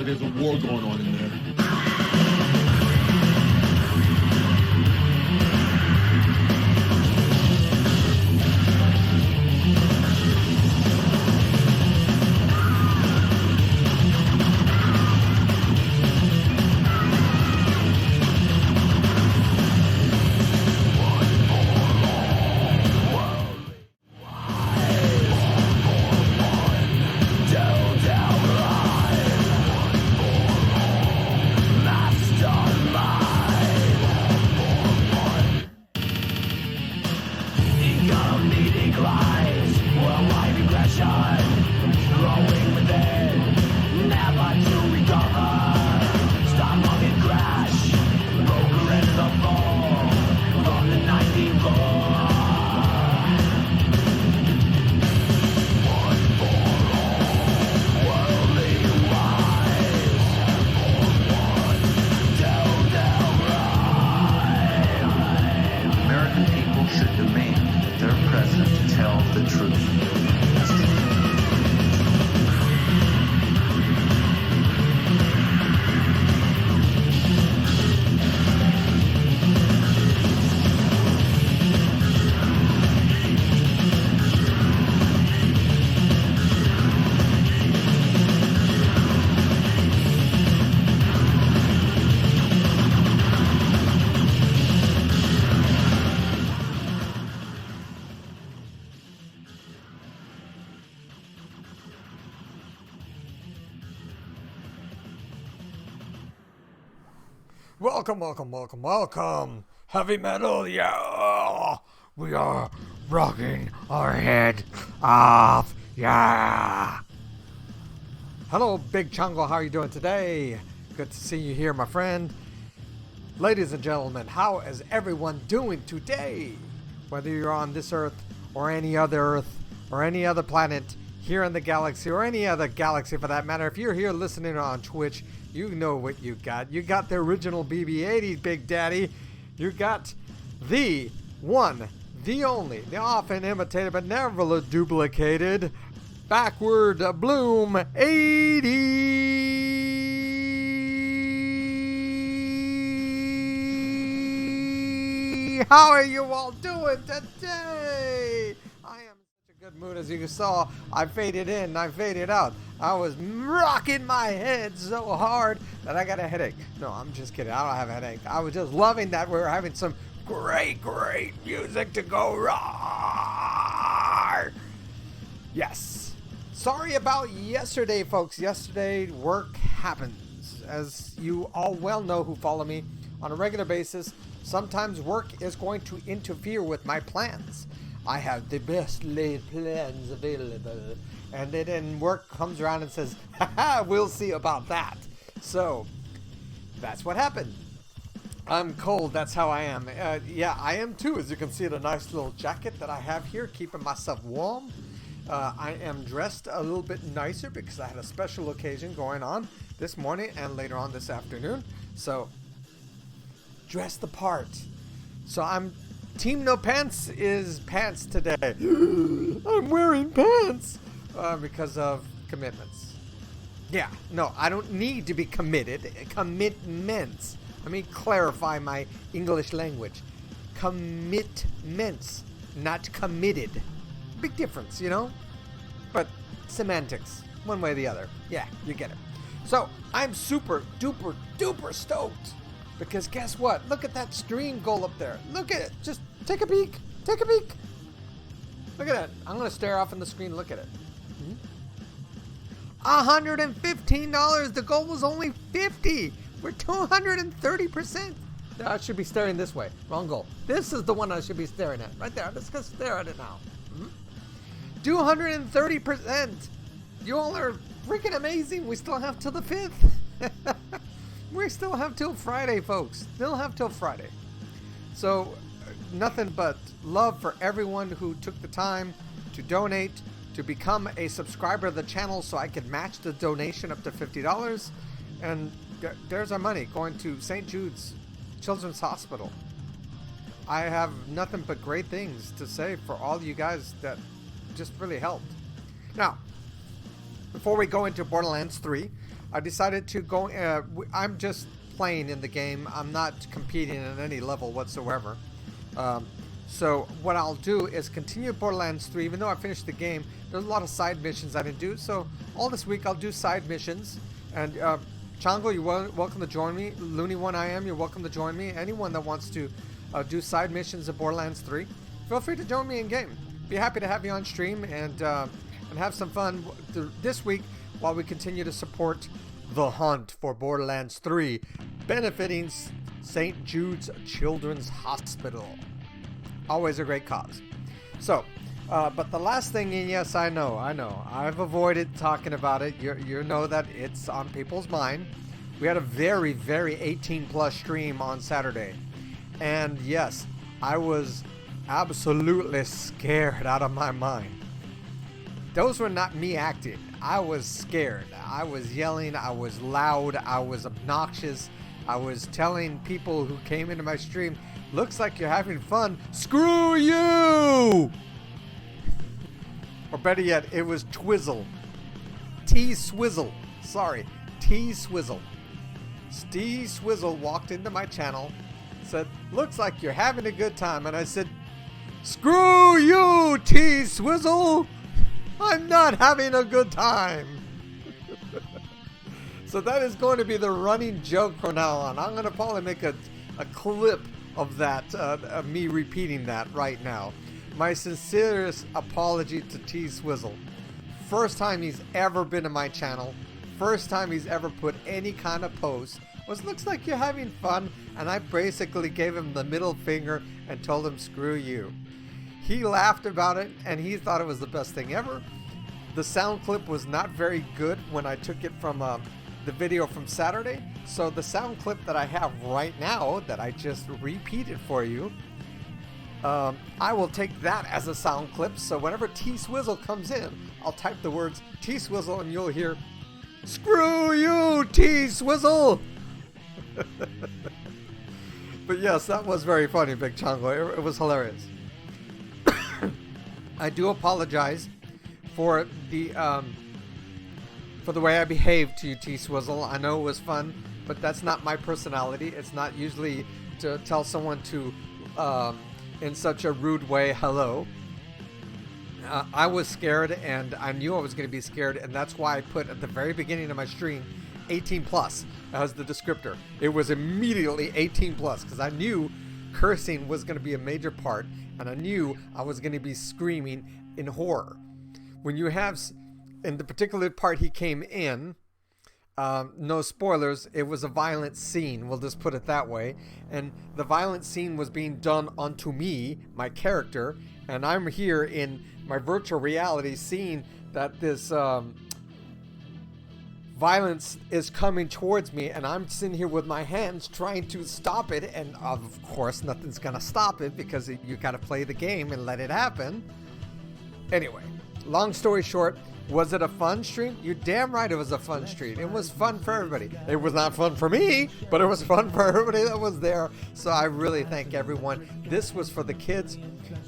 like there's a war going on in there. Welcome. Heavy metal, yeah. We are rocking our head off, yeah. Hello, Big Chungo. How are you doing today? Good to see you here, my friend. Ladies and gentlemen, how is everyone doing today? Whether you're on this Earth or any other planet here in the galaxy or any other galaxy for that matter, if you're here listening on Twitch, you know what you got. You got the original BB-80, Big Daddy. You got the one, the only, the often imitated but never duplicated, Backward Bloom 80. How are you all doing today? I am in such a good mood. As you saw, I faded in, I faded out. I was rocking my head so hard that I got a headache. No, I'm just kidding. I don't have a headache. I was just loving that we were having some great music to go roar. Yes. Sorry about yesterday, folks. Yesterday, work happens. As you all well know who follow me on a regular basis, sometimes work is going to interfere with my plans. I have the best laid plans available. And then work comes around and says, haha, we'll see about that. So, that's what happened. I'm cold, that's how I am. Yeah, I am too, as you can see, the nice little jacket that I have here, keeping myself warm. I am dressed a little bit nicer because I had a special occasion going on this morning and later on this afternoon. So, dress the part. So Team No Pants is pants today. I'm wearing pants. Because of commitments. Yeah, no, I don't need to be committed. Commitments. Let me clarify my English language. Commitments, not committed. Big difference, you know? But semantics, one way or the other. Yeah, you get it. So, I'm super duper duper stoked. Because guess what? Look at that stream goal up there. Look at it. Just take a peek. Take a peek. Look at it. I'm going to stare off in the screen. Look at it. $115. The goal was only $50. We're 230%. I should be staring this way. Wrong goal. This is the one I should be staring at. Right there. Let's go stare at it now. 230%. You all are freaking amazing. We still have till the 5th. We still have till Friday, folks. Still have till Friday. So, nothing but love for everyone who took the time to donate, to become a subscriber of the channel so I could match the donation up to $50. And there's our money going to St. Jude's Children's Hospital. I have nothing but great things to say for all you guys that just really helped. Now, before we go into Borderlands 3, I decided to go. I'm just playing in the game. I'm not competing at any level whatsoever. So what I'll do is continue Borderlands 3. Even though I finished the game, there's a lot of side missions I didn't do. So all this week I'll do side missions. And Chango, you're welcome to join me. Looney One I Am, you're welcome to join me. Anyone that wants to do side missions of Borderlands 3, feel free to join me in game. Be happy to have you on stream and have some fun this week while we continue to support the hunt for Borderlands 3, benefiting St. Jude's Children's Hospital. Always a great cause. So, but the last thing, and yes, I know, I've avoided talking about it. You know that it's on people's mind. We had a very, very 18-plus stream on Saturday. And yes, I was absolutely scared out of my mind. Those were not me acting. I was scared. I was yelling. I was loud. I was obnoxious. I was telling people who came into my stream, looks like you're having fun. Screw you! Or better yet, it was Twizzle. T-Swizzle. Sorry, T-Swizzle. T-Swizzle walked into my channel, said, looks like you're having a good time. And I said, screw you, T-Swizzle! I'm not having a good time. So that is going to be the running joke from now on. I'm going to probably make a clip of that, me repeating that right now. My sincerest apology to T-Swizzle. First time he's ever been to my channel. First time he's ever put any kind of post. Looks like you're having fun. And I basically gave him the middle finger and told him, screw you. He laughed about it and he thought it was the best thing ever. The sound clip was not very good when I took it from the video from Saturday. So the sound clip that I have right now that I just repeated for you, I will take that as a sound clip. So whenever T-Swizzle comes in, I'll type the words T-Swizzle and you'll hear, screw you, T-Swizzle. But yes, that was very funny, Big Chango. It was hilarious. I do apologize for the way I behaved to you, T-Swizzle. I know it was fun, but that's not my personality. It's not usually to tell someone to, in such a rude way, hello. I was scared, and I knew I was going to be scared, and that's why I put at the very beginning of my stream 18 plus as the descriptor. It was immediately 18 plus because I knew cursing was going to be a major part, and I knew I was going to be screaming in horror. When you have, in the particular part he came in, no spoilers, it was a violent scene, we'll just put it that way, and the violent scene was being done onto me, my character, and I'm here in my virtual reality seeing that this violence is coming towards me, and I'm sitting here with my hands trying to stop it, and of course nothing's gonna stop it because you gotta play the game and let it happen. Anyway, long story short, was it a fun stream? You're damn right it was a fun stream. It was fun for everybody. It was not fun for me, but it was fun for everybody that was there. So I really thank everyone. This was for the kids,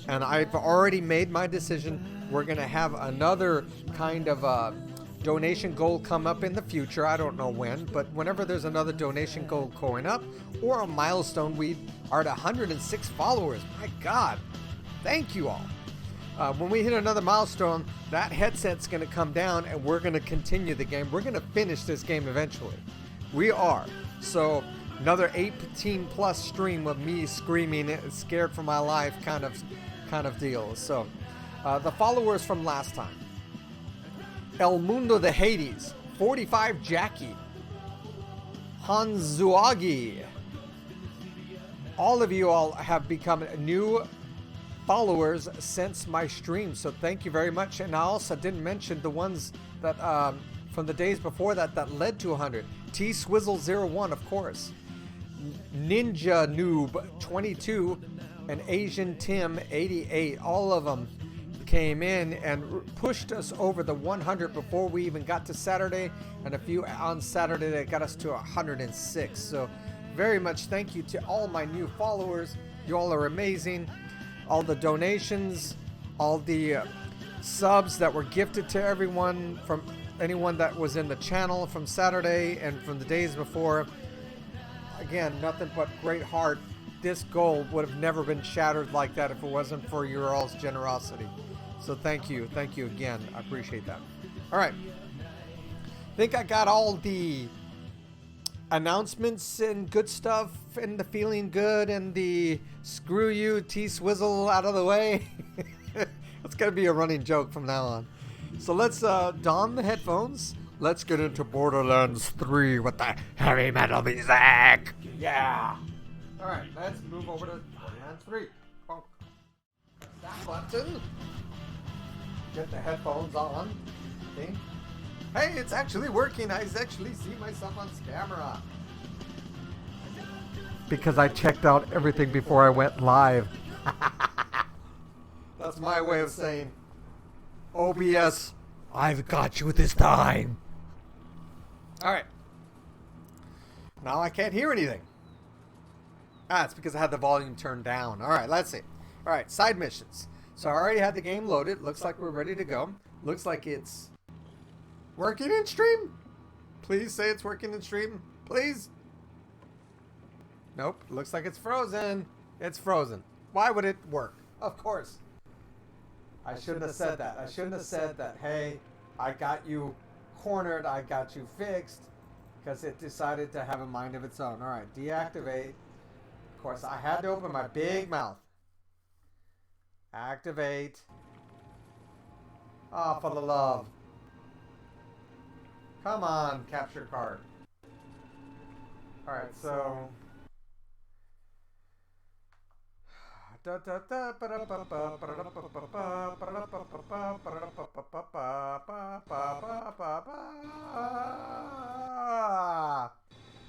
and I've already made my decision. We're going to have another kind of donation goal come up in the future. I don't know when, but whenever there's another donation goal going up or a milestone, we are at 106 followers. My God, thank you all. When we hit another milestone, that headset's going to come down and we're going to continue the game. We're going to finish this game eventually. We are. So another 18 plus stream of me screaming, scared for my life kind of deal. So the followers from last time. El Mundo de Hades, 45 Jackie, Hanzuagi. All of you all have become new followers since my stream, so thank you very much. And I also didn't mention the ones that from the days before that led to 100. T-Swizzle01, of course, Ninja Noob 22, and Asian Tim 88. All of them came in and pushed us over the 100 before we even got to Saturday, and a few on Saturday that got us to 106. So very much thank you to all my new followers. You all are amazing. All the donations, all the subs that were gifted to everyone from anyone that was in the channel from Saturday and from the days before. Again, nothing but great heart. This goal would have never been shattered like that if it wasn't for your all's generosity. So thank you again. I appreciate that. All right, I think I got all the announcements and good stuff and the feeling good and the screw you T-Swizzle out of the way. It's gonna be a running joke from now on. So let's don the headphones. Let's get into Borderlands 3 with the heavy metal music. Yeah. All right, let's move over to Borderlands 3. Bonk. Press that button. Get the headphones on. See? Hey, it's actually working. I actually see myself on camera. Because I checked out everything before I went live. That's my way of saying, OBS, I've got you this time. All right. Now I can't hear anything. It's because I had the volume turned down. All right, let's see. All right, side missions. So I already had the game loaded. Looks like we're ready to go. Looks like it's working in stream. Please say it's working in stream. Please. Nope. Looks like it's frozen. It's frozen. Why would it work? Of course. I shouldn't have said that. I shouldn't have said that, hey, I got you cornered. I got you fixed. Because it decided to have a mind of its own. All right. Deactivate. Of course, I had to open my big mouth. Activate. Oh, for the love. Come on, capture card. Alright, so...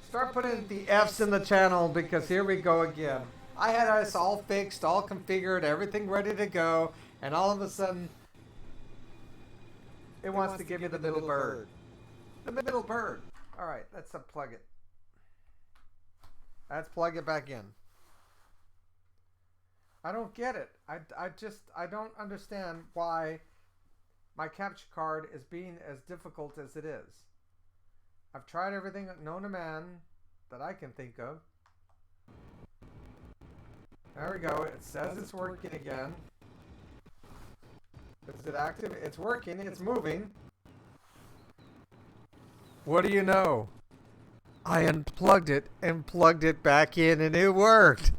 Start putting the F's in the channel because here we go again. I had us all fixed, all configured, everything ready to go, and all of a sudden, it wants to give me the middle bird. The middle bird. All right, let's unplug it. Let's plug it back in. I don't get it. I don't understand why my capture card is being as difficult as it is. I've tried everything known to man that I can think of. There we go. It says it's working again. Is it active? It's working. It's moving. What do you know? I unplugged it and plugged it back in and it worked.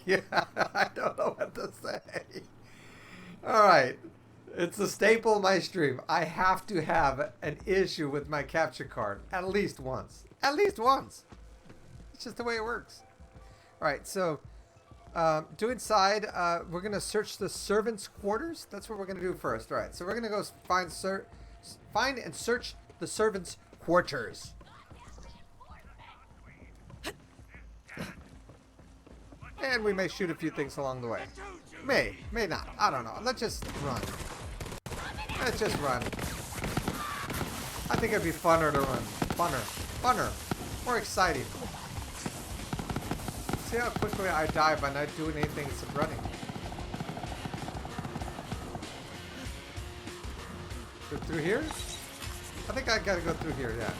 Yeah, I don't know what to say. All right. It's a staple of my stream. I have to have an issue with my capture card at least once. At least once. It's just the way it works. All right, so to inside, we're going to search the servants' quarters. That's what we're going to do first. All right, so we're going to go find and search the servants' quarters. And we may shoot a few things along the way. May not. I don't know. Let's just run. Let's just run. I think it'd be funner to run. Funner. More exciting. See how quickly I die by not doing anything except running. Go through here? I think I gotta go through here, yeah.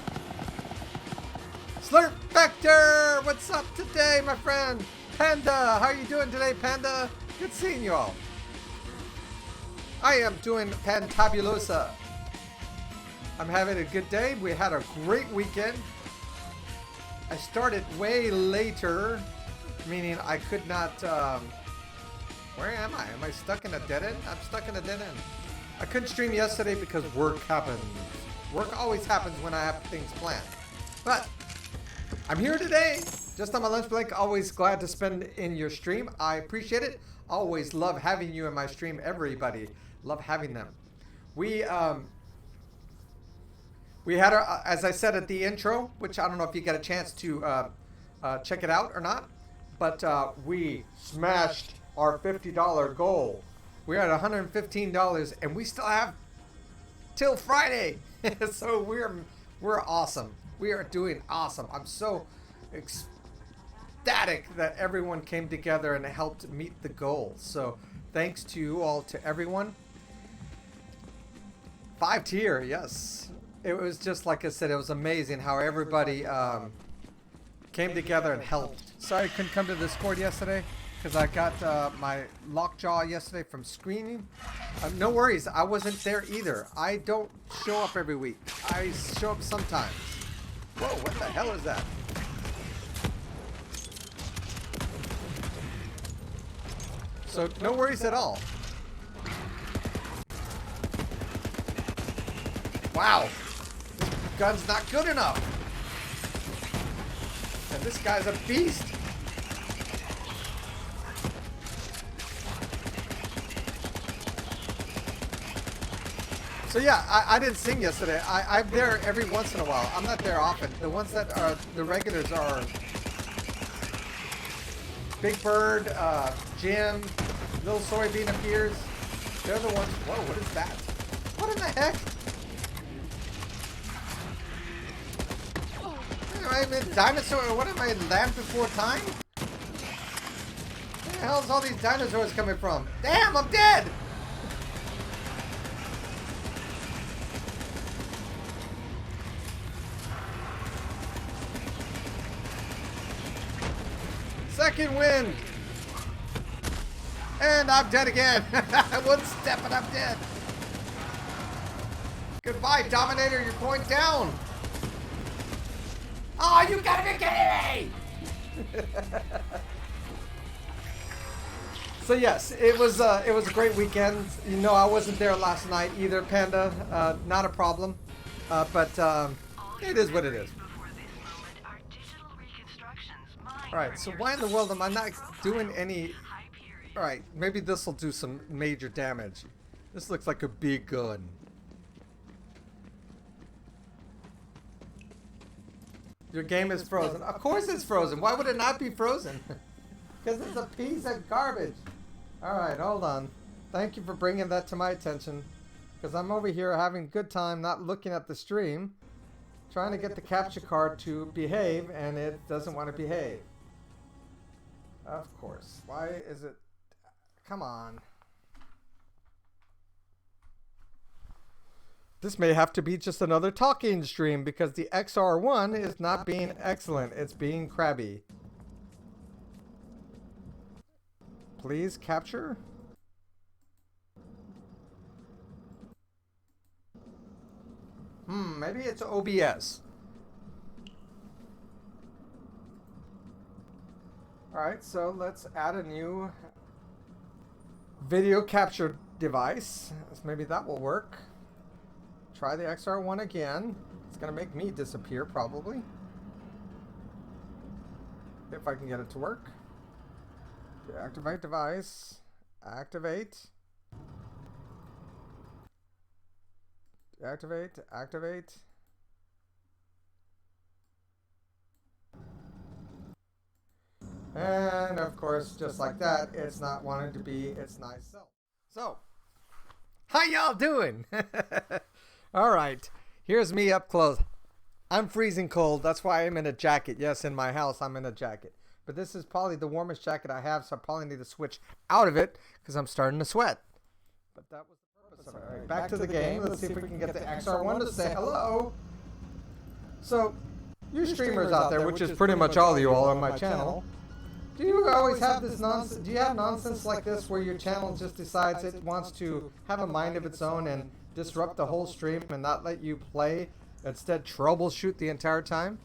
Slurp Vector! What's up today, my friend? Panda! How are you doing today, Panda? Good seeing you all. I am doing fantabulosa. I'm having a good day. We had a great weekend. I started way later, meaning I could not, where am I? Am I stuck in a dead end? I'm stuck in a dead end. I couldn't stream yesterday because work happens. Work always happens when I have things planned. But I'm here today, just on my lunch break. Always glad to spend in your stream. I appreciate it. Always love having you in my stream, everybody. Love having them. We had our, as I said at the intro, which I don't know if you got a chance to check it out or not, but we smashed our $50 goal. We're at $115 and we still have till Friday. So we're awesome. We are doing awesome. I'm so ecstatic that everyone came together and helped meet the goal. So thanks to you all, to everyone. 5 tier, yes. It was just like I said, it was amazing how everybody came together and helped. Sorry I couldn't come to the Discord yesterday because I got my lockjaw yesterday from screening. No worries, I wasn't there either. I don't show up every week. I show up sometimes. Whoa, what the hell is that? So no worries at all. Wow, this gun's not good enough. And this guy's a beast. So yeah, I didn't sing yesterday. I'm there every once in a while. I'm not there often. The ones that are the regulars are Big Bird, Jim, Little Soybean appears. They're the ones. Whoa, what is that? What in the heck? Am I in dinosaur? What am I in Land Before Time? Where the hell's all these dinosaurs coming from? Damn, I'm dead! Second wind! And I'm dead again. One step and I'm dead. Goodbye, Dominator. You're going down. Oh, you gotta be kidding me! So yes, it was a great weekend. You know, I wasn't there last night either, Panda. Not a problem. But it is what it is. Alright, so why in the world am I not doing any... Alright, maybe this will do some major damage. This looks like a big gun. Your game is frozen. Of course it's frozen. Why would it not be frozen? Because it's a piece of garbage. Alright, hold on. Thank you for bringing that to my attention. Because I'm over here having a good time not looking at the stream. Trying to get the capture card to behave, and it doesn't want to behave. Of course. Why is it... Come on. This may have to be just another talking stream because the XR1 is not being excellent. It's being crabby. Please capture. Maybe it's OBS. Alright, so let's add a new video capture device. Maybe that will work. Try the XR1 again. It's going to make me disappear, probably. If I can get it to work. Activate device. Activate. Activate. Activate. And, of course, just like that, it's not wanting to be its nice self. So, how y'all doing? All right, here's me up close. I'm freezing cold. That's why I'm in a jacket. Yes, in my house, I'm in a jacket. But this is probably the warmest jacket I have, so I probably need to switch out of it because I'm starting to sweat. But that was the purpose of it. All right, back to the game. Let's see if we can get the XR1 to say hello. So, you streamers out there, which is pretty much all of you all on my channel, do you always have this nonsense? Do you have nonsense like this where your channel just decides it wants to have a mind of its own and disrupt the whole stream and not let you play, instead troubleshoot the entire time?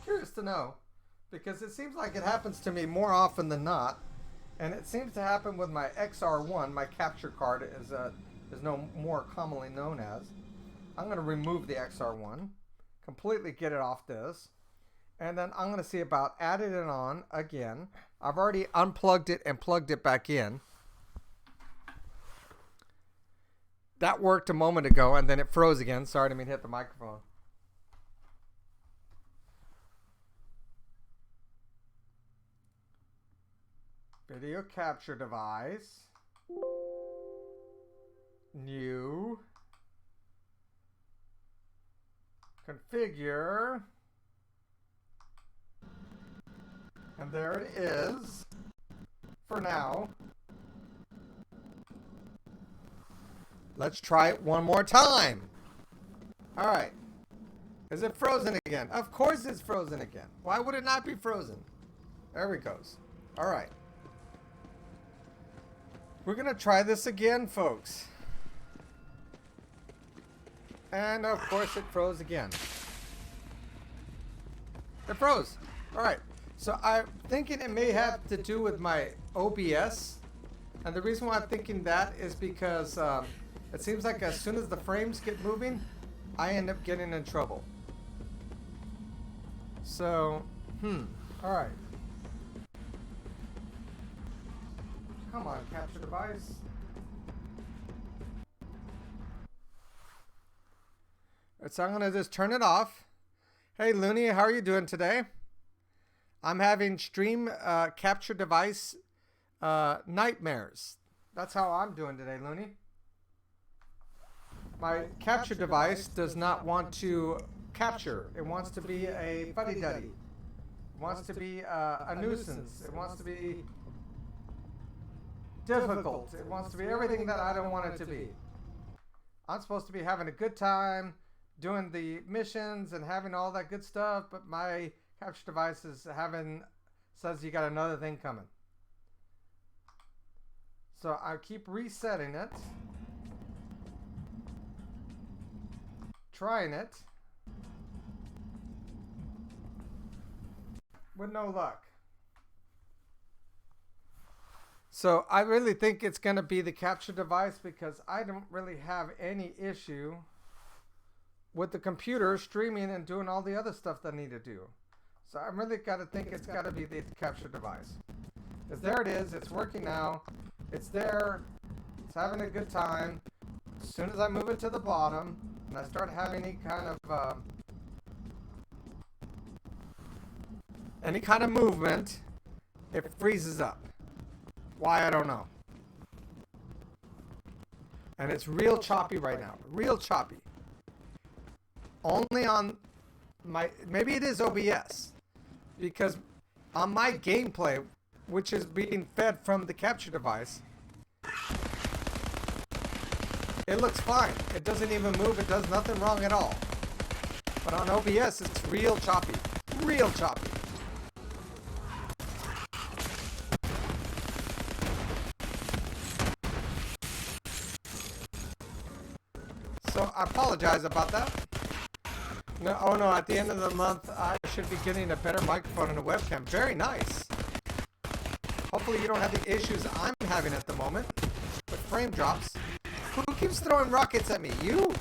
Curious to know, because it seems like it happens to me more often than not, and it seems to happen with my XR1. My capture card is no more commonly known as. I'm going to remove the XR1, completely get it off this. And then I'm going to see about adding it on again. I've already unplugged it and plugged it back in. That worked a moment ago, and then it froze again. Sorry, I didn't mean to hit the microphone. Video capture device. New. Configure. And there it is. for now. Let's try it one more time. All right. Is it frozen again? Of course it's frozen again. Why would it not be frozen? There we goes. All right. We're going to try this again, folks. And of course it froze again. It froze. All right. So I'm thinking it may have to do with my OBS. And the reason why I'm thinking that is because it seems like as soon as the frames get moving, I end up getting in trouble. So, all right. Come on, capture device. So I'm gonna just turn it off. Hey Looney, how are you doing today? I'm having stream capture device nightmares. That's how I'm doing today, Looney. My capture device does not want to capture. It wants to be a fuddy-duddy. It wants to be a nuisance. It wants to be difficult. It wants to be everything that I don't want it to be. I'm supposed to be having a good time, doing the missions and having all that good stuff, but my capture device is says you got another thing coming. So I keep resetting it, trying it, with no luck. So I really think it's going to be the capture device because I don't really have any issue with the computer streaming and doing all the other stuff that I need to do. So I really got to think it's got to be the capture device. Because there it is. It's working now. It's there. It's having a good time. As soon as I move it to the bottom and I start having any kind of movement, it freezes up. Why, I don't know. And it's real choppy right now. Real choppy. Only on my... Maybe it is OBS. Because on my gameplay, which is being fed from the capture device, it looks fine. It doesn't even move. It does nothing wrong at all. But on OBS, it's real choppy. Real choppy. So I apologize about that. No, oh no, at the end of the month, I should be getting a better microphone and a webcam. Very nice. Hopefully you don't have the issues I'm having at the moment with frame drops. Who keeps throwing rockets at me? You?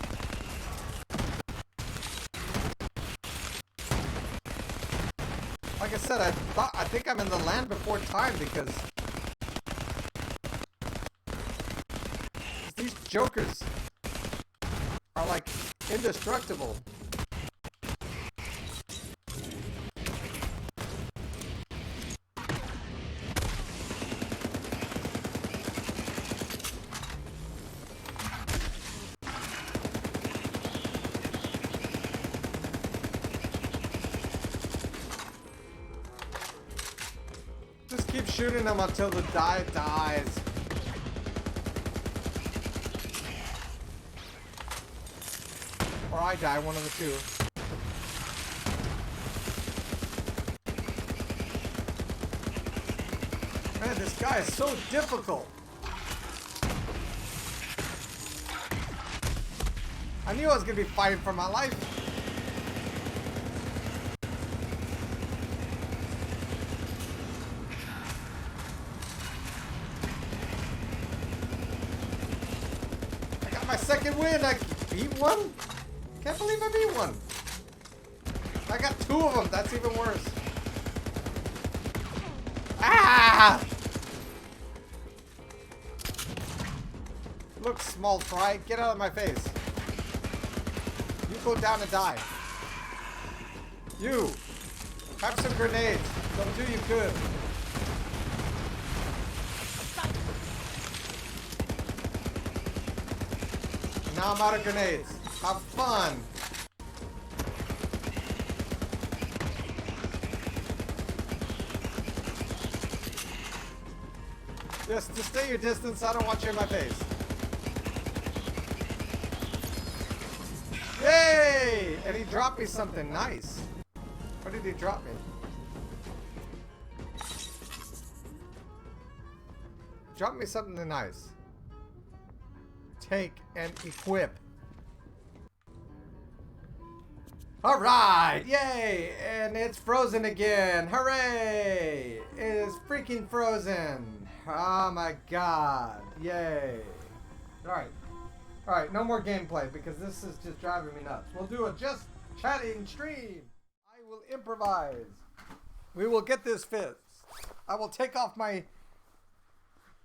Like I said, I think I'm in the land before time because these jokers are like indestructible. Just keep shooting them until the die dies. Or I die, one of the two. Man, this guy is so difficult. I knew I was going to be fighting for my life. I got my second win. I beat one. Can't believe I beat one. I got two of them. That's even worse. Ah! Look, small fry. Get out of my face. You go down and die. You. Have some grenades. They'll do you good. Now I'm out of grenades. Have fun. Just stay your distance. I don't want you in my face. Yay! And he dropped me something nice. What did he drop me? Drop me something nice. Take and equip. Alright! Yay! And it's frozen again. Hooray! It is freaking frozen. Oh my god. Yay. Alright. Alright, no more gameplay because this is just driving me nuts. We'll do a just chatting stream. I will improvise. We will get this fixed. I will take off my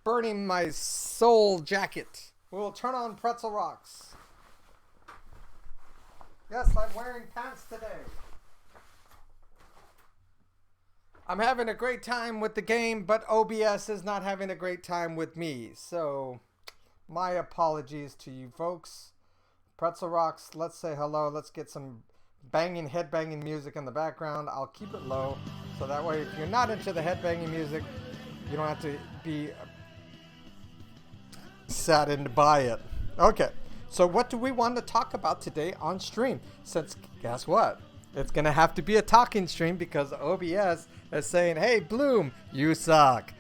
burning my soul jacket. We will turn on Pretzel Rocks. Yes, I'm wearing pants today. I'm having a great time with the game, but OBS is not having a great time with me. So, my apologies to you folks. Pretzel Rocks, let's say hello. Let's get some banging, headbanging music in the background. I'll keep it low, so that way if you're not into the headbanging music, you don't have to be saddened by it. Okay. So what do we want to talk about today on stream? Since, guess what? It's going to have to be a talking stream because OBS is saying, hey, Bloom, you suck.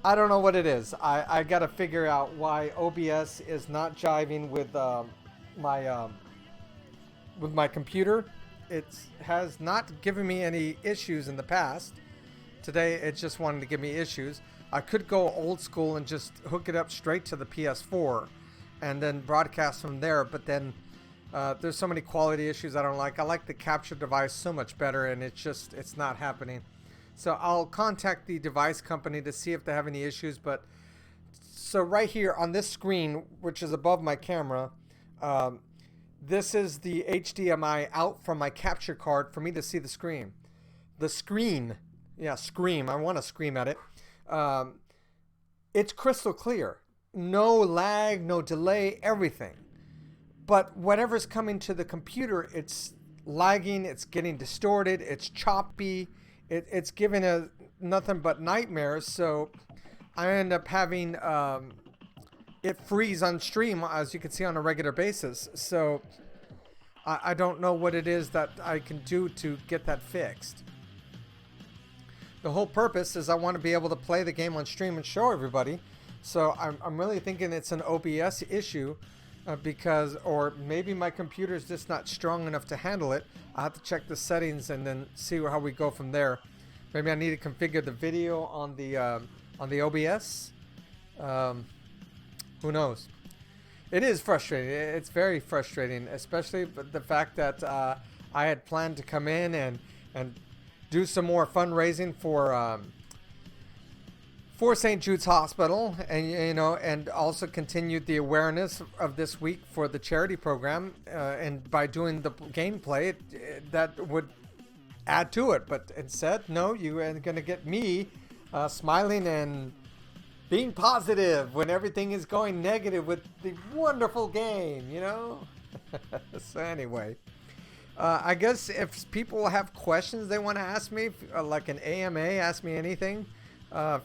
I don't know what it is. I got to figure out why OBS is not jiving with my computer. It has not given me any issues in the past. Today, it just wanted to give me issues. I could go old school and just hook it up straight to the PS4 and then broadcast from there, but then there's so many quality issues I don't like. I like the capture device so much better, and it's not happening. So I'll contact the device company to see if they have any issues, but so right here on this screen, which is above my camera, this is the HDMI out from my capture card for me to see the screen. The screen, yeah, scream. I want to scream at it. It's crystal clear, no lag, no delay, everything. But whatever's coming to the computer, it's lagging, it's getting distorted, it's choppy, it's giving a nothing but nightmares. So I end up having it freeze on stream, as you can see, on a regular basis. So I don't know what it is that I can do to get that fixed. The whole purpose is I want to be able to play the game on stream and show everybody. So I'm really thinking it's an OBS issue because, or maybe my computer is just not strong enough to handle it. I have to check the settings and then see how we go from there. Maybe I need to configure the video on the OBS. Who knows? It is frustrating. It's very frustrating, especially the fact that I had planned to come in and do some more fundraising for St. Jude's Hospital, and also continued the awareness of this week for the charity program, and by doing the gameplay, that would add to it. But instead, no, you are going to get me smiling and being positive when everything is going negative with the wonderful game, So anyway. I guess if people have questions they want to ask me, like an AMA, ask me anything,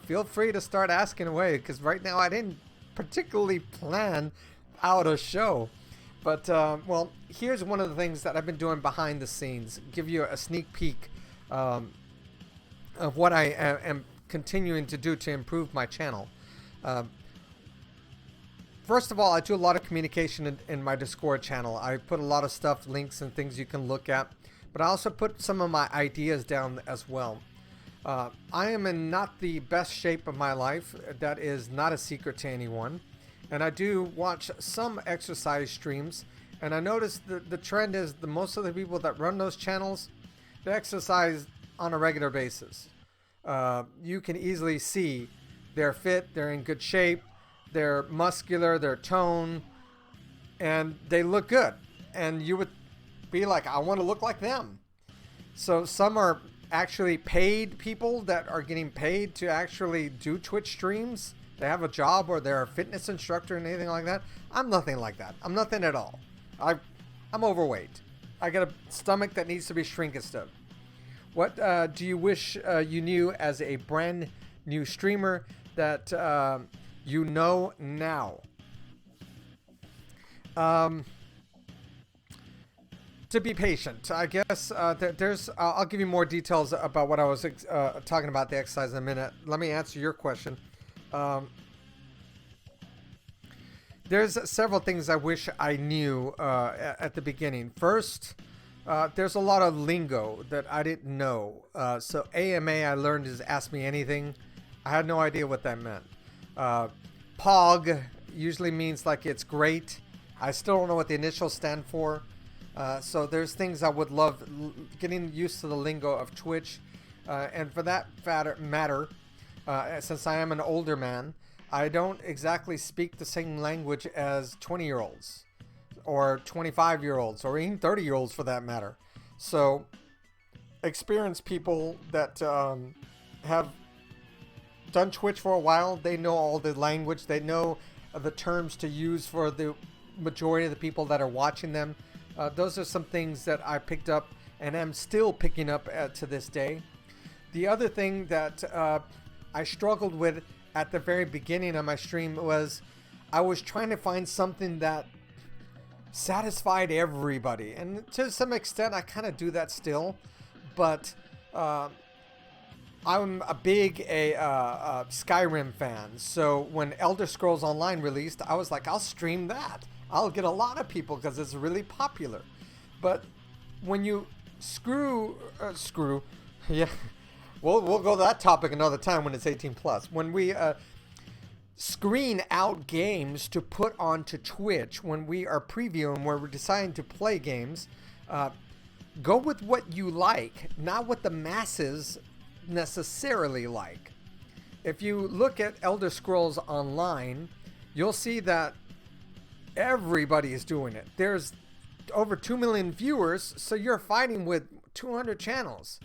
feel free to start asking away, because right now I didn't particularly plan out a show. But, well, here's one of the things that I've been doing behind the scenes, give you a sneak peek of what I am continuing to do to improve my channel. First of all, I do a lot of communication in my Discord channel. I put a lot of stuff, links and things you can look at, but I also put some of my ideas down as well. I am in not the best shape of my life. That is not a secret to anyone. And I do watch some exercise streams, and I noticed the trend is most of the people that run those channels, they exercise on a regular basis. You can easily see they're fit, they're in good shape, they're muscular, they're toned, and they look good. And you would be like, I want to look like them. So some are actually paid people that are getting paid to actually do Twitch streams. They have a job, or they're a fitness instructor and anything like that. I'm nothing like that. I'm nothing at all. I'm overweight. I got a stomach that needs to be shrinked. What do you wish you knew as a brand new streamer that you know now? To be patient, I guess. There's. I'll give you more details about what I was talking about the exercise in a minute. Let me answer your question. There's several things I wish I knew at the beginning. First, there's a lot of lingo that I didn't know. So AMA I learned is Ask Me Anything. I had no idea what that meant. POG usually means like it's great. I still don't know what the initials stand for. So there's things I would love getting used to the lingo of Twitch. And for that matter, since I am an older man, I don't exactly speak the same language as 20-year-olds or 25-year-olds or even 30-year-olds for that matter. So experienced people that have done Twitch for a while, they know all the language. They know the terms to use for the majority of the people that are watching them. Those are some things that I picked up and am still picking up to this day. The other thing that I struggled with at the very beginning of my stream was I was trying to find something that satisfied everybody. And to some extent, I kind of do that still. But I'm a big Skyrim fan. So when Elder Scrolls Online released, I was like, I'll stream that. I'll get a lot of people because it's really popular. But when you screw, yeah, we'll go to that topic another time when it's 18 plus. When we screen out games to put onto Twitch, when we are previewing, where we're deciding to play games, go with what you like, not what the masses necessarily like. If you look at Elder Scrolls Online, you'll see that everybody is doing it. There's over 2 million viewers, so you're fighting with 200 channels.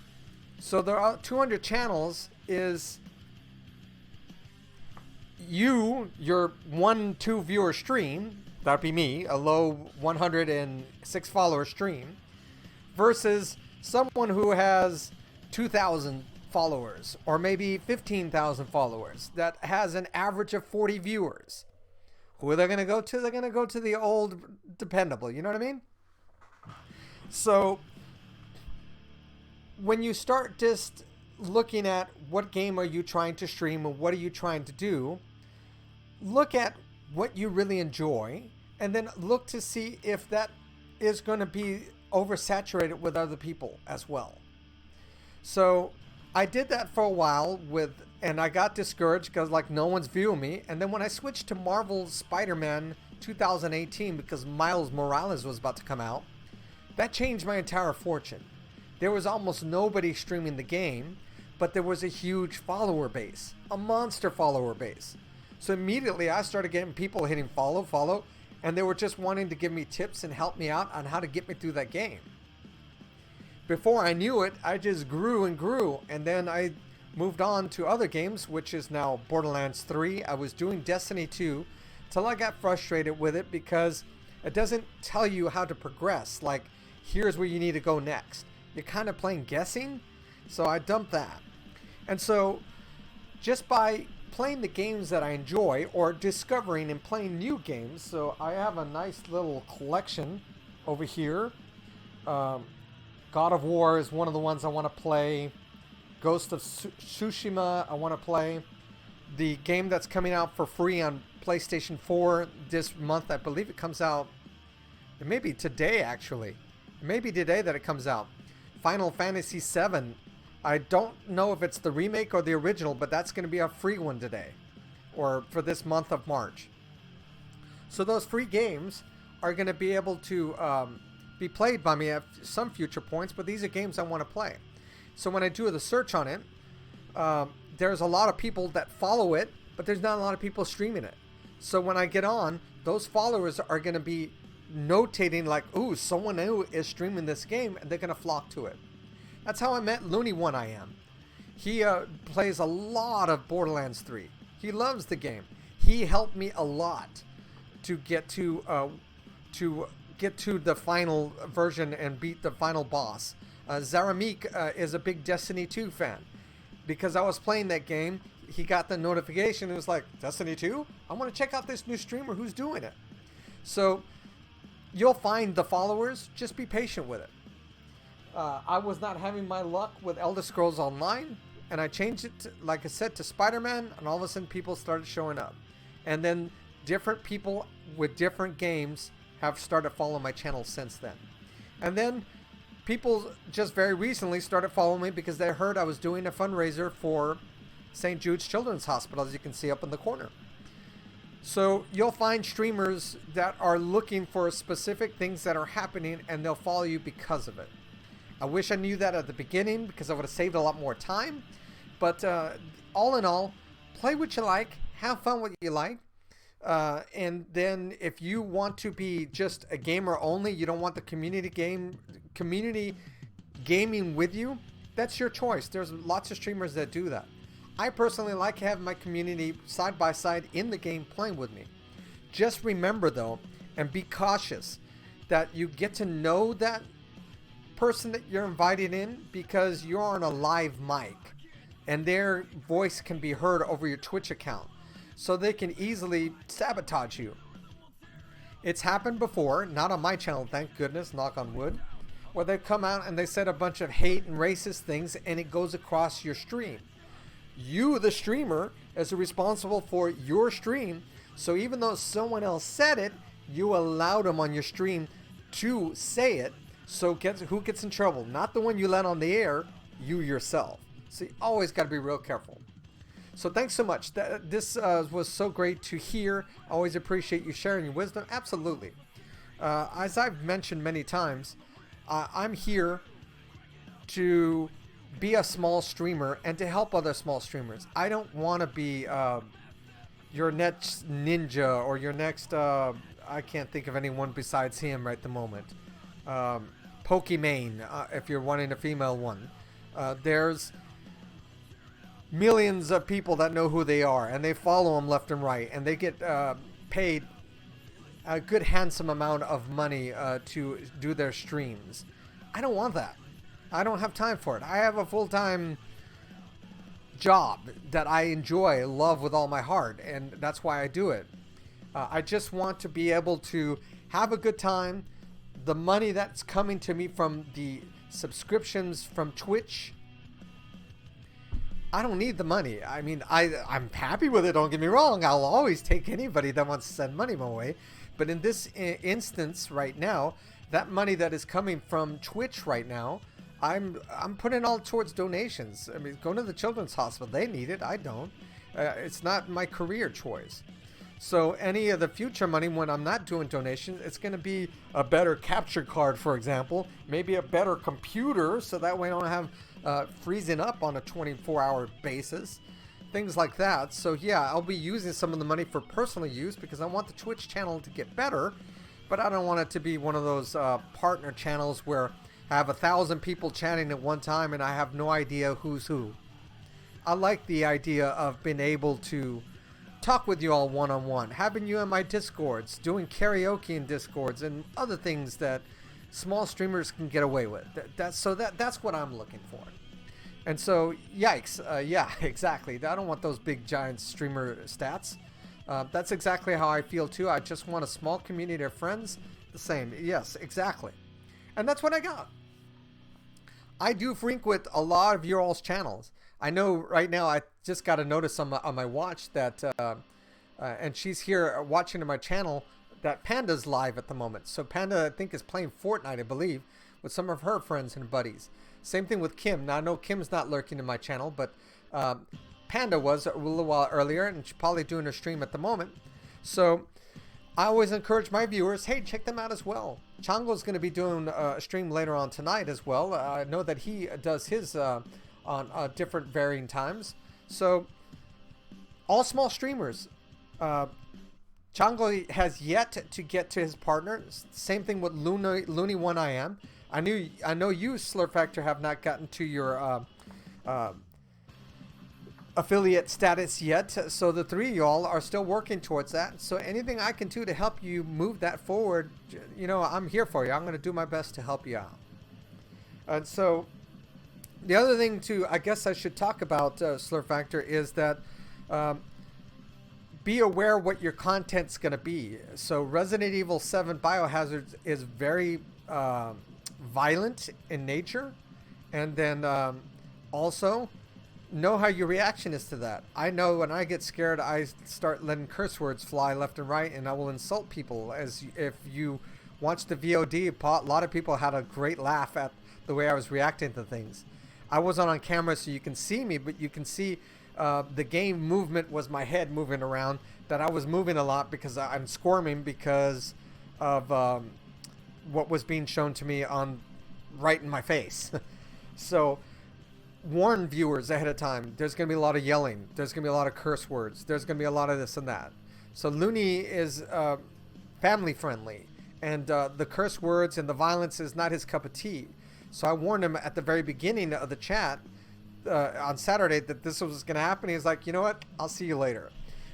So there are 200 channels is your 1-2 viewer stream, that'd be me, a low 106 follower stream, versus someone who has 2,000 followers or maybe 15,000 followers that has an average of 40 viewers. Who are they going to go to? They're going to go to the old dependable. You know what I mean? So when you start just looking at what game are you trying to stream and what are you trying to do, look at what you really enjoy and then look to see if that is going to be oversaturated with other people as well. So I did that for a while and I got discouraged because like no one's viewing me. And then when I switched to Marvel's Spider-Man 2018 because Miles Morales was about to come out, that changed my entire fortune. There was almost nobody streaming the game, but there was a huge follower base, a monster follower base. So immediately I started getting people hitting follow, and they were just wanting to give me tips and help me out on how to get me through that game. Before I knew it, I just grew and grew, and then I moved on to other games, which is now Borderlands 3. I was doing Destiny 2 till I got frustrated with it because it doesn't tell you how to progress. Like, here's where you need to go next. You're kind of playing guessing, so I dumped that. And so just by playing the games that I enjoy or discovering and playing new games, so I have a nice little collection over here. God of War is one of the ones I want to play. Ghost of Tsushima I want to play. The game that's coming out for free on PlayStation 4 this month, I believe it comes out, it may be today actually. It may be today that it comes out. Final Fantasy VII. I don't know if it's the remake or the original, but that's going to be a free one today. Or for this month of March. So those free games are going to be able to be played by me at some future points, but these are games I want to play. So when I do the search on it, there's a lot of people that follow it, but there's not a lot of people streaming it. So when I get on, those followers are going to be notating like, ooh, someone new is streaming this game, and they're going to flock to it. That's how I met Looney One I Am. He plays a lot of Borderlands 3. He loves the game. He helped me a lot to get to the final version and beat the final boss Zaramik is a big Destiny 2 fan. Because I was playing that game, he got the notification. It was like, Destiny 2? I want to check out this new streamer who's doing it. So you'll find the followers. Just be patient with it. I was not having my luck with Elder Scrolls Online, and I changed it, to, like I said, to Spider-Man, and all of a sudden people started showing up. And then different people with different games have started following my channel since then. And then people just very recently started following me because they heard I was doing a fundraiser for St. Jude's Children's Hospital, as you can see up in the corner. So you'll find streamers that are looking for specific things that are happening, and they'll follow you because of it. I wish I knew that at the beginning, because I would have saved a lot more time. But all in all, play what you like, have fun what you like. And then if you want to be just a gamer only, you don't want the community gaming with you, that's your choice. There's lots of streamers that do that. I personally like having my community side by side in the game playing with me. Just remember though, and be cautious, that you get to know that person that you're invited in because you're on a live mic and their voice can be heard over your Twitch account. So they can easily sabotage you. It's happened before, not on my channel, thank goodness, knock on wood, where they come out and they said a bunch of hate and racist things and it goes across your stream. You, the streamer, is responsible for your stream, so even though someone else said it, you allowed them on your stream to say it, so who gets in trouble? Not the one you let on the air, you yourself. So you always got to be real careful. So thanks so much. This was so great to hear. I always appreciate you sharing your wisdom. Absolutely. As I've mentioned many times, I'm here to be a small streamer and to help other small streamers. I don't want to be your next ninja or your next, I can't think of anyone besides him right at the moment. Pokimane, if you're wanting a female one. There's millions of people that know who they are, and they follow them left and right, and they get paid a good handsome amount of money to do their streams. I don't want that. I don't have time for it. I have a full-time job that I enjoy, love with all my heart, and that's why I do it. I just want to be able to have a good time. The money that's coming to me from the subscriptions from Twitch, I don't need the money. I mean, I'm happy with it, don't get me wrong. I'll always take anybody that wants to send money my way. But in this instance right now, that money that is coming from Twitch right now, I'm putting all towards donations. I mean, going to the Children's Hospital, they need it. I don't. It's not my career choice. So any of the future money when I'm not doing donations, it's going to be a better capture card, for example. Maybe a better computer, so that way I don't have freezing up on a 24-hour basis. Things like that. So yeah, I'll be using some of the money for personal use because I want the Twitch channel to get better. But I don't want it to be one of those partner channels where I have 1,000 people chatting at one time and I have no idea who's who. I like the idea of being able to talk with you all one-on-one, having you in my Discords, doing karaoke in Discords, and other things that small streamers can get away with. That's what I'm looking for. And so, yikes, yeah, exactly. I don't want those big giant streamer stats. That's exactly how I feel too. I just want a small community of friends. The same, yes, exactly. And that's what I got. I do frequent a lot of your all's channels. I know right now I just got a notice on my watch that, and she's here watching on my channel, that Panda's live at the moment. So Panda, I think, is playing Fortnite, I believe, with some of her friends and buddies. Same thing with Kim. Now, I know Kim's not lurking in my channel, but Panda was a little while earlier, and she's probably doing her stream at the moment. So I always encourage my viewers, hey, check them out as well. Chango's going to be doing a stream later on tonight as well. I know that he does his on different varying times. So all small streamers. Chango has yet to get to his partner. Same thing with Looney One I Am. I know you, Slurp Factor, have not gotten to your affiliate status yet. So the three of y'all are still working towards that. So anything I can do to help you move that forward, you know, I'm here for you. I'm going to do my best to help you out. And so the other thing too, I guess I should talk about Slur Factor is that be aware what your content's going to be. So Resident Evil 7 Biohazard is very violent in nature. And then also know how your reaction is to that. I know when I get scared, I start letting curse words fly left and right, and I will insult people. As if you watch the VOD, a lot of people had a great laugh at the way I was reacting to things. I wasn't on camera, so you can see me, but you can see the game movement was my head moving around. That I was moving a lot because I'm squirming because of what was being shown to me on right in my face. So warn viewers ahead of time. There's going to be a lot of yelling. There's going to be a lot of curse words. There's going to be a lot of this and that. So Looney is family friendly, and the curse words and the violence is not his cup of tea. So I warned him at the very beginning of the chat on Saturday that this was going to happen. He's like, you know what? I'll see you later.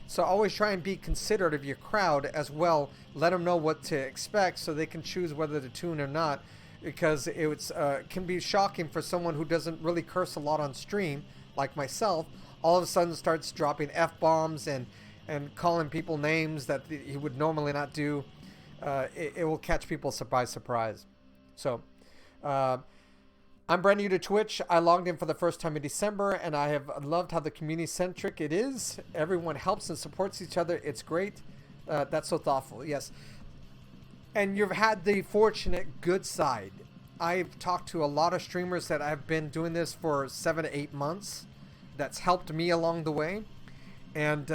So always try and be considerate of your crowd as well. Let them know what to expect so they can choose whether to tune or not. Because it can be shocking for someone who doesn't really curse a lot on stream, like myself, all of a sudden starts dropping F-bombs and calling people names that he would normally not do. It will catch people by surprise. So, I'm brand new to Twitch. I logged in for the first time in December, and I have loved how the community-centric it is. Everyone helps and supports each other. It's great. That's so thoughtful. Yes. And you've had the fortunate good side. I've talked to a lot of streamers that have been doing this for 7 to 8 months. That's helped me along the way. And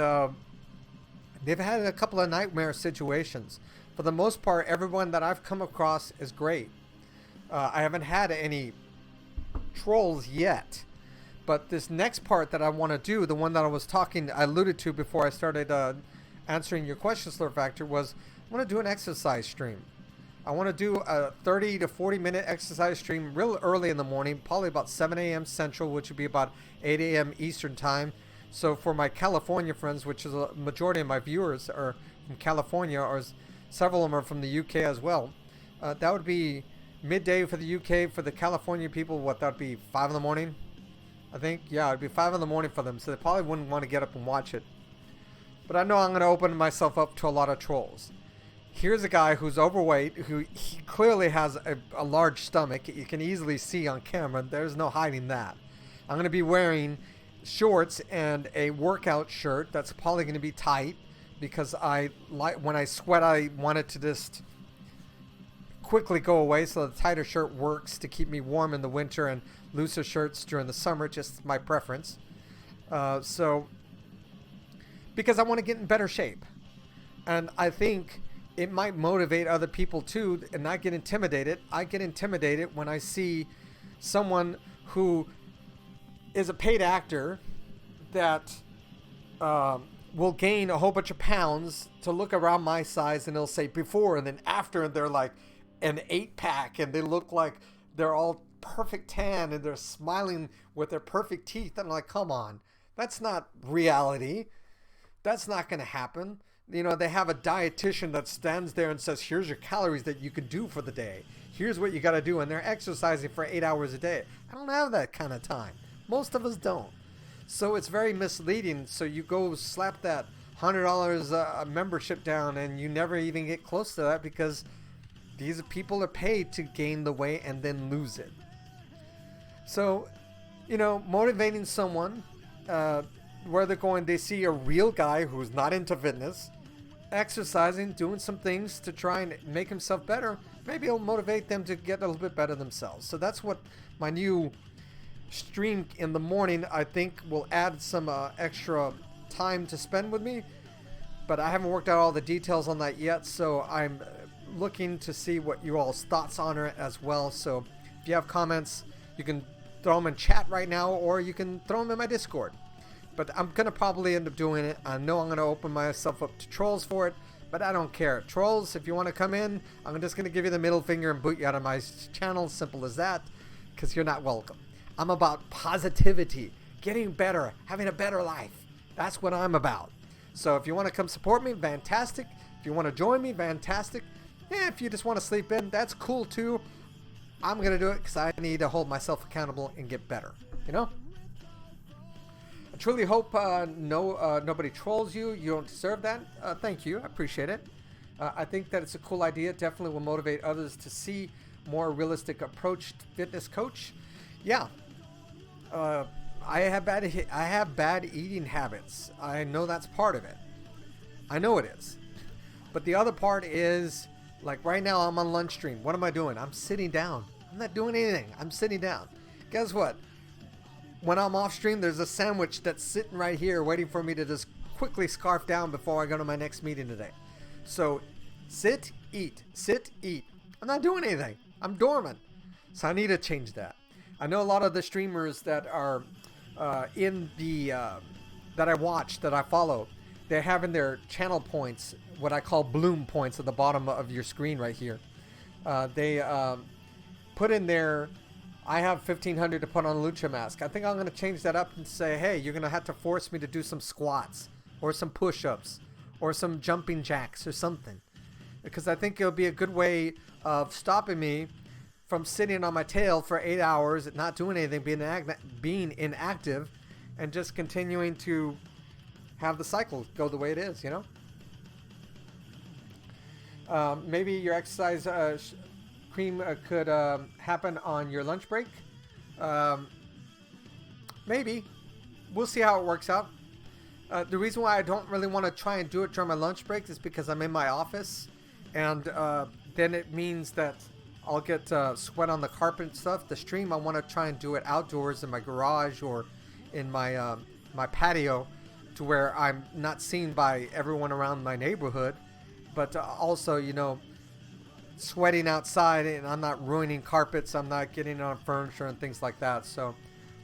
they've had a couple of nightmare situations. For the most part, everyone that I've come across is great. I haven't had any trolls yet. But this next part that I want to do, the one that I alluded to before I started answering your question, Slur Factor, was I want to do an exercise stream. I want to do a 30 to 40 minute exercise stream real early in the morning, probably about 7 a.m. Central, which would be about 8 a.m. Eastern time. So for my California friends, which is a majority of my viewers are from California, or several of them are from the UK as well, that would be midday for the UK. For the California people, what, that would be 5 in the morning, I think? Yeah, it would be 5 in the morning for them, so they probably wouldn't want to get up and watch it. But I know I'm going to open myself up to a lot of trolls. Here's a guy who's overweight, he clearly has a large stomach. You can easily see on camera. There's no hiding that. I'm going to be wearing shorts and a workout shirt that's probably going to be tight because when I sweat, I want it to just quickly go away. So the tighter shirt works to keep me warm in the winter, and looser shirts during the summer, just my preference. Because I want to get in better shape. And I think it might motivate other people too and not get intimidated. I get intimidated when I see someone who is a paid actor that will gain a whole bunch of pounds to look around my size, and they'll say before and then after, and they're like an 8-pack, and they look like they're all perfect tan, and they're smiling with their perfect teeth. And I'm like, come on, that's not reality. That's not going to happen. You know, they have a dietitian that stands there and says, here's your calories that you could do for the day. Here's what you got to do. And they're exercising for 8 hours a day. I don't have that kind of time. Most of us don't. So it's very misleading. So you go slap that $100 membership down, and you never even get close to that because these people are paid to gain the weight and then lose it. So, you know, motivating someone, where they're going, they see a real guy who's not into fitness, exercising, doing some things to try and make himself better. Maybe it'll motivate them to get a little bit better themselves. So that's what my new stream in the morning, I think, will add some extra time to spend with me. But I haven't worked out all the details on that yet, so I'm looking to see what you all's thoughts on it as well. So if you have comments, you can throw them in chat right now, or you can throw them in my Discord. But I'm going to probably end up doing it. I know I'm going to open myself up to trolls for it, but I don't care. Trolls, if you want to come in, I'm just going to give you the middle finger and boot you out of my channel. Simple as that, because you're not welcome. I'm about positivity, getting better, having a better life. That's what I'm about. So if you want to come support me, fantastic. If you want to join me, fantastic. If you just want to sleep in, that's cool too. I'm going to do it because I need to hold myself accountable and get better, you know? I truly hope nobody trolls you. You don't deserve that. Thank you. I appreciate it. I think that it's a cool idea. Definitely will motivate others to see more realistic approach to fitness coach. Yeah. I have bad eating habits. I know that's part of it. I know it is. But the other part is, like right now I'm on lunch stream. What am I doing? I'm sitting down. I'm not doing anything. I'm sitting down. Guess what? When I'm off stream, there's a sandwich that's sitting right here waiting for me to just quickly scarf down before I go to my next meeting today. So sit, eat. I'm not doing anything. I'm dormant. So I need to change that. I know a lot of the streamers that are in the that I watch, that I follow, they're having their channel points, what I call bloom points, at the bottom of your screen right here. They put in there, I have 1,500 to put on a lucha mask. I think I'm going to change that up and say, hey, you're going to have to force me to do some squats or some push-ups or some jumping jacks or something. Because I think it'll be a good way of stopping me from sitting on my tail for 8 hours, not doing anything, being inactive, and just continuing to have the cycle go the way it is, you know? Maybe your exercise cream could happen on your lunch break. Maybe. We'll see how it works out. The reason why I don't really want to try and do it during my lunch break is because I'm in my office, and then it means that I'll get sweat on the carpet and stuff. The stream, I want to try and do it outdoors in my garage or in my my patio, to where I'm not seen by everyone around my neighborhood, but also, you know, sweating outside, and I'm not ruining carpets, I'm not getting on furniture and things like that. So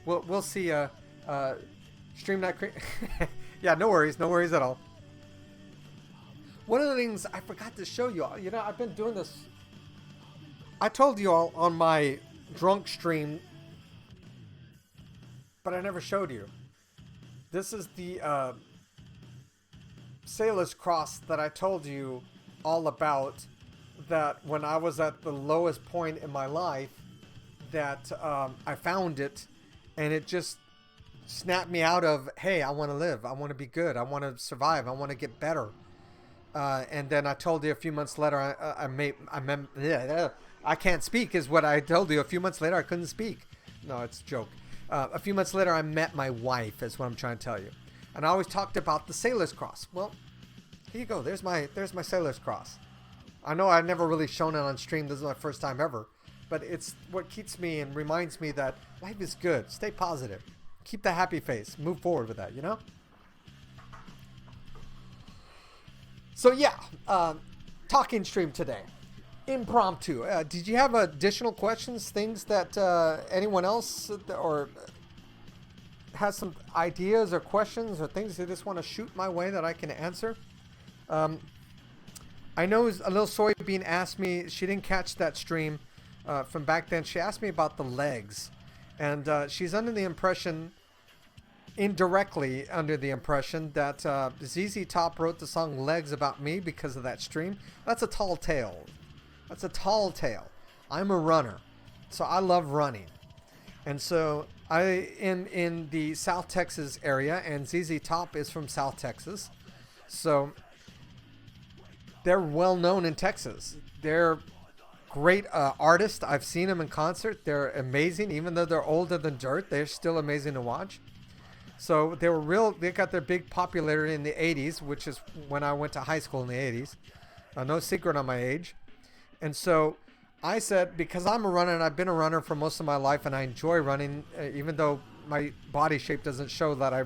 we'll see. Stream that yeah, no worries at all. One of the things I forgot to show you all, you know, I've been doing this, I told you all on my drunk stream, but I never showed you. This is the Sailor's Cross that I told you all about, that when I was at the lowest point in my life, that I found it, and it just snapped me out of, hey, I want to live, I want to be good, I want to survive, I want to get better. And then I told you a few months later, I can't speak is what I told you. A few months later, I couldn't speak. No, it's a joke. A few months later, I met my wife, is what I'm trying to tell you. And I always talked about the Sailor's Cross. Well, here you go. There's my Sailor's Cross. I know I've never really shown it on stream. This is my first time ever. But it's what keeps me and reminds me that life is good. Stay positive. Keep the happy face. Move forward with that, you know? So yeah, talking stream today. Impromptu. Did you have additional questions, things that anyone else or has some ideas or questions or things they just want to shoot my way that I can answer? I know a little soybean asked me, she didn't catch that stream from back then. She asked me about the legs, and she's under the impression, indirectly under the impression, that ZZ Top wrote the song Legs about me because of that stream. That's a tall tale. That's a tall tale. I'm a runner, so I love running. And so I in the South Texas area, and ZZ Top is from South Texas. So they're well known in Texas. They're great artists. I've seen them in concert. They're amazing. Even though they're older than dirt, they're still amazing to watch. So they got their big popularity in the 80s, which is when I went to high school in the 80s. No secret on my age. And so I said, because I'm a runner and I've been a runner for most of my life and I enjoy running, even though my body shape doesn't show that I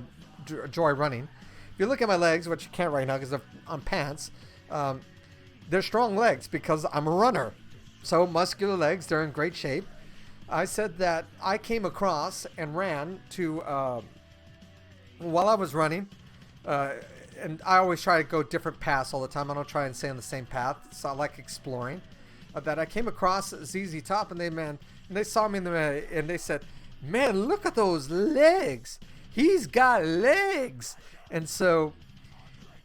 enjoy running. If you look at my legs, which you can't right now because I'm pants, they're strong legs because I'm a runner. So muscular legs, they're in great shape. I said that I came across and ran to, while I was running, and I always try to go different paths all the time. I don't try and stay on the same path, so I like exploring. That I came across ZZ Top, and they saw me and they said, "Man, look at those legs! He's got legs!" And so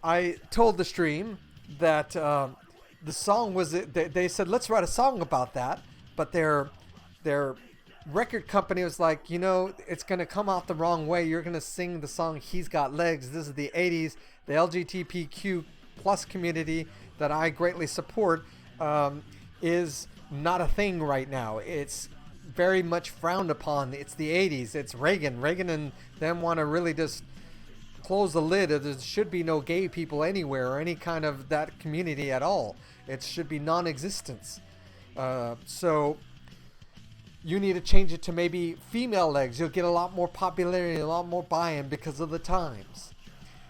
I told the stream that the song was. They said, "Let's write a song about that," but their their record company was like, it's going to come out the wrong way. You're going to sing the song He's Got Legs. This is the 80s. The LGBTQ plus community that I greatly support is not a thing right now. It's very much frowned upon. It's the 80s. It's Reagan. Reagan and them want to really just close the lid. There should be no gay people anywhere or any kind of that community at all. It should be non-existence. So you need to change it to maybe female legs. You'll get a lot more popularity, a lot more buy-in because of the times.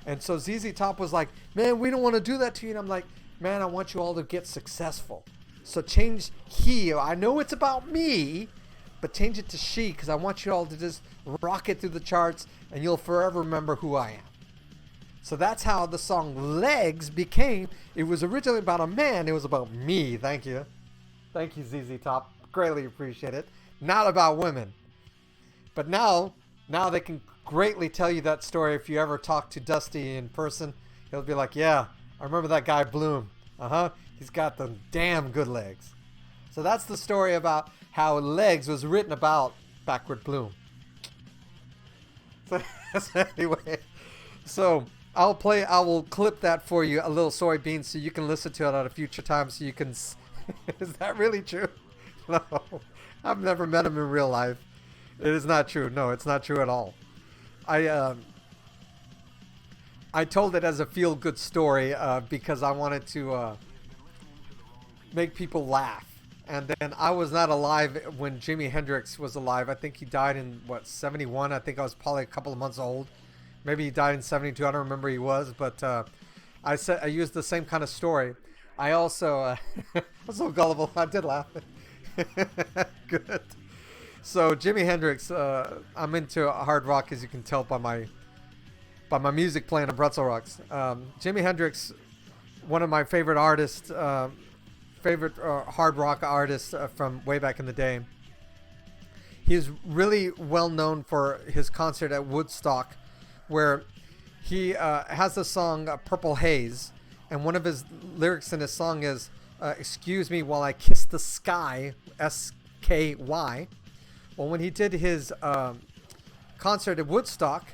And so ZZ Top was like, man, we don't want to do that to you. And I'm like, man, I want you all to get successful. So change he. I know it's about me, but change it to she, because I want you all to just rocket through the charts and you'll forever remember who I am. So that's how the song Legs became. It was originally about a man. It was about me. Thank you. Thank you, ZZ Top. Greatly appreciate it. Not about women. But now they can greatly tell you that story. If you ever talk to Dusty in person, he'll be like, yeah, I remember that guy Bloom. He's got the damn good legs. So that's the story about how Legs was written about Backward Bloom. So anyway, so I will clip that for you, a little soybean, so you can listen to it at a future time. So you can. Is that really true? No, I've never met him in real life. It is not true. No, it's not true at all. I told it as a feel-good story because I wanted to make people laugh. And then I was not alive when Jimi Hendrix was alive. I think he died in, 71? I think I was probably a couple of months old. Maybe he died in 72. I don't remember he was. But I used the same kind of story. I also... I was so gullible. I did laugh. Good. So Jimi Hendrix, I'm into hard rock, as you can tell by my music playing on Pretzel Rocks. Jimi Hendrix, one of my favorite artists, hard rock artists from way back in the day. He's really well known for his concert at Woodstock, where he has the song Purple Haze, and one of his lyrics in his song is, excuse me while I kiss the sky, S-K-Y. Well, when he did his concert at Woodstock,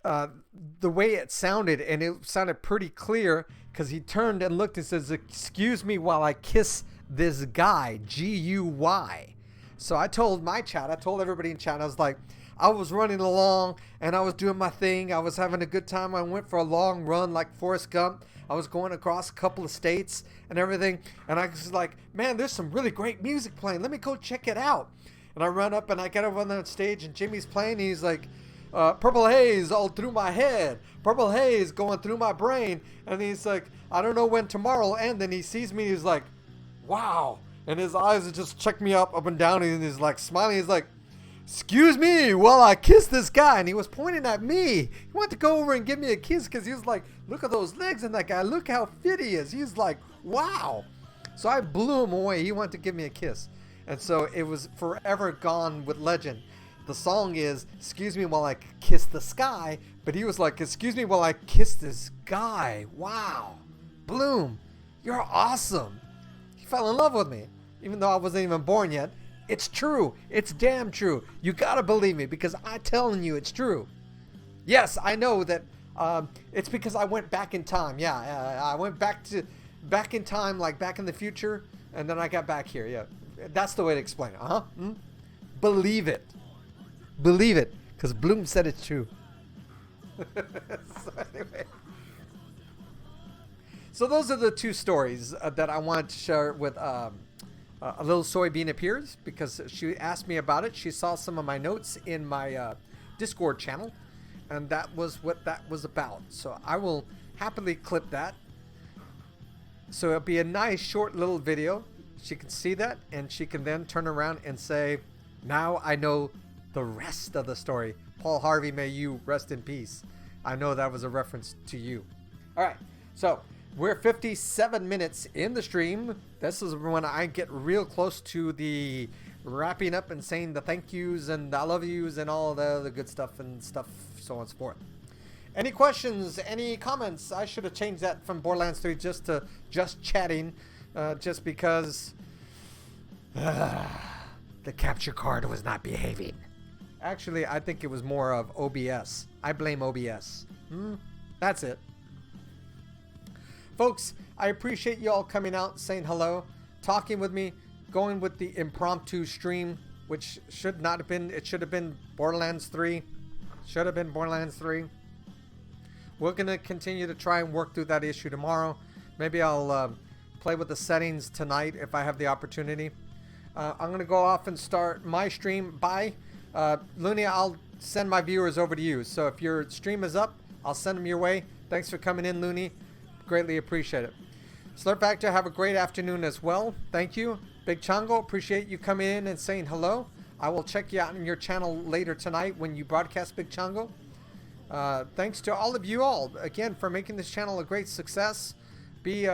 the way it sounded, and it sounded pretty clear, because he turned and looked and says, excuse me while I kiss this guy, G-U-Y. So I told everybody in chat, I was like, I was running along and I was doing my thing. I was having a good time. I went for a long run like Forrest Gump. I was going across a couple of states and everything. And I was like, man, there's some really great music playing. Let me go check it out. And I run up and I get over on that stage and Jimmy's playing. And he's like, purple haze all through my head. Purple haze going through my brain. And he's like, I don't know when tomorrow will end. And he sees me. He's like, wow. And his eyes just check me up and down. And he's like smiling. He's like, excuse me while I kiss this guy. And he was pointing at me. He wanted to go over and give me a kiss because he was like, look at those legs in that guy. Look how fit he is. He's like, wow. So I blew him away. He wanted to give me a kiss. And so it was forever gone with legend. The song is, excuse me while I kiss the sky. But he was like, excuse me while I kiss this guy. Wow. Bloom, you're awesome. He fell in love with me, even though I wasn't even born yet. It's true. It's damn true. You gotta believe me because I'm telling you it's true. Yes, I know that it's because I went back in time. Yeah, I went back in time, like back in the future, and then I got back here. Yeah, that's the way to explain it. Believe it. Believe it, because Bloom said it's true. So anyway. So those are the two stories that I wanted to share with a little soybean appears because she asked me about it. She saw some of my notes in my Discord channel, and that was what that was about. So I will happily clip that. So it'll be a nice short little video. She can see that, and she can then turn around and say, now I know the rest of the story. Paul Harvey, may you rest in peace. I know that was a reference to you. All right, so we're 57 minutes in the stream. This is when I get real close to the wrapping up and saying the thank yous and I love yous and all the other good stuff and stuff, so on and so forth. Any questions? Any comments? I should have changed that from Borderlands 3 just to just chatting, just because the capture card was not behaving. Actually, I think it was more of OBS. I blame OBS. That's it. Folks, I appreciate you all coming out, saying hello, talking with me, going with the impromptu stream, which should not have been, it should have been Borderlands 3. Should have been Borderlands 3. We're going to continue to try and work through that issue tomorrow. Maybe I'll play with the settings tonight if I have the opportunity. I'm going to go off and start my stream. Bye. Looney, I'll send my viewers over to you. So if your stream is up, I'll send them your way. Thanks for coming in, Looney. Greatly appreciate it. Slurp Factor, have a great afternoon as well. Thank you. Big Chongo, appreciate you coming in and saying hello. I will check you out on your channel later tonight when you broadcast, Big Chongo. Thanks to all of you all, again, for making this channel a great success. Be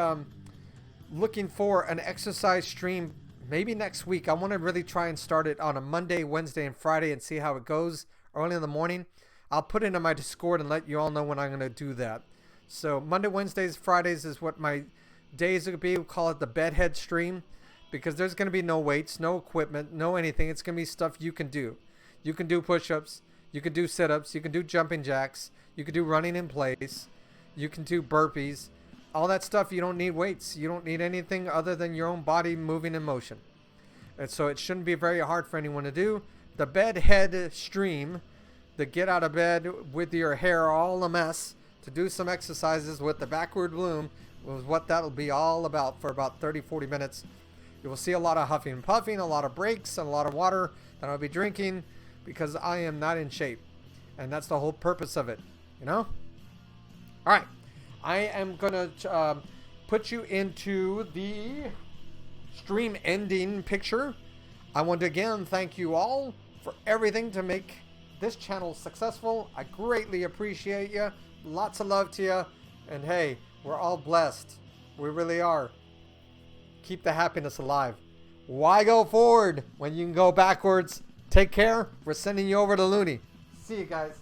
looking for an exercise stream maybe next week. I want to really try and start it on a Monday, Wednesday, and Friday and see how it goes early in the morning. I'll put it in my Discord and let you all know when I'm going to do that. So Monday, Wednesdays, Fridays is what my days are going to be. We'll call it the bedhead stream because there's going to be no weights, no equipment, no anything. It's going to be stuff you can do. You can do push-ups. You can do sit-ups. You can do jumping jacks. You can do running in place. You can do burpees. All that stuff, you don't need weights. You don't need anything other than your own body moving in motion. And so it shouldn't be very hard for anyone to do. The bedhead stream, the get out of bed with your hair all a mess, to do some exercises with the backward bloom, was what that'll be all about for about 30-40 minutes. You will see a lot of huffing and puffing, a lot of breaks, and a lot of water that I'll be drinking because I am not in shape. And that's the whole purpose of it, you know? All right. I am going to put you into the stream ending picture. I want to again thank you all for everything to make this channel successful. I greatly appreciate you. Lots of love to you. And hey, we're all blessed. We really are. Keep the happiness alive. Why go forward when you can go backwards? Take care. We're sending you over to Looney. See you guys.